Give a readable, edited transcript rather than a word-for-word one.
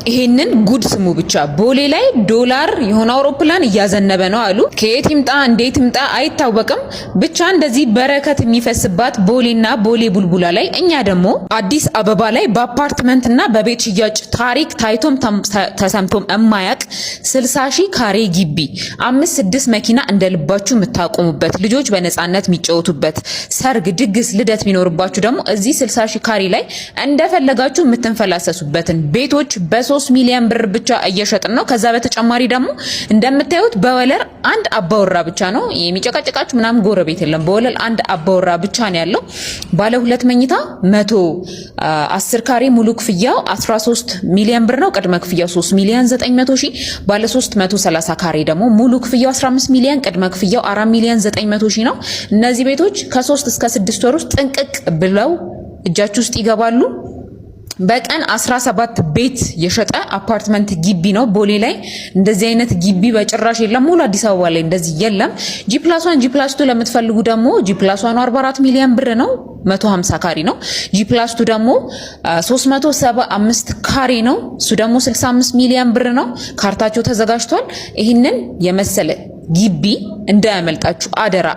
ይሄንን ጉድ ስሙ ብቻ። ቦሌ ላይ ዶላር የሆነ አውሮፕላን እያዘነበ ነው አሉ። ከየት ይምጣ እንዴት ይምጣ አይታወቅም። ብቻ እንደዚህ በረከት የሚፈስባት ቦሌና ቦሌ ቡልቡላ ላይ፣ እኛ ደግሞ አዲስ አበባ ላይ በአፓርትመንትና በቤት ሽያጭ ታሪክ ታይቶም ተሰምቶም የማያቅ 60 ሺህ ካሬ ግቢ 5-6 መኪና እንደልባችሁ የምታቆሙበት፣ ልጆች በነፃነት የሚጫወቱበት፣ ሰርግ፣ ድግስ፣ ልደት ቢኖርባችሁ ደግሞ እዚህ 60 ሺህ ካሬ ላይ እንደፈለጋችሁ የምትንፈላሰሱበትን ቤቶች በ3 ሚሊዮን ብር ብቻ እየሸጥን ነው። ከዛ በተጨማሪ ደግሞ እንደምታዩት በወለል አንድ አባወራ ብቻ ነው የሚጨቃጨቃችሁ፣ ምናምን ጎረቤት የለም። በወለል አንድ አባወራ ብቻ ነው ያለው። ባለ 2 መኝታ 110 ካሬ ሙሉ ክፍያው 13 ሚሊዮን ብር ነው። ቅድመ ክፍያው 3 ሚሊዮን 900 ሺህ። ባለ 3 130 ካሬ ደግሞ ሙሉ ክፍያው 15 ሚሊዮን፣ ቅድመ ክፍያው 4 ሚሊዮን 900 ሺህ ነው። እነዚህ ቤቶች ከ3 እስከ 6 ወር ውስጥ ጥንቅቅ ብለው እጃችሁ ውስጥ ይገባሉ። በቀን 17 ቤት የሸጠ አፓርትመንት ግቢ ነው ቦሌ ላይ። እንደዚህ አይነት ግቢ በጭራሽ የለም። ሙሉ አዲስ አበባ ላይ እንደዚህ የለም። G+1 G+2 ለምትፈልጉ ደግሞ G+1 44 ሚሊዮን ብር ነው፣ 150 ካሬ ነው። G+2 ደግሞ 375 ካሬ ነው፣ እሱ ደግሞ 65 ሚሊዮን ብር ነው። ካርታቸው ተዘጋጅቷል። ይህንን የመሰለ ግቢ እንዳያመልጣችሁ አደራ።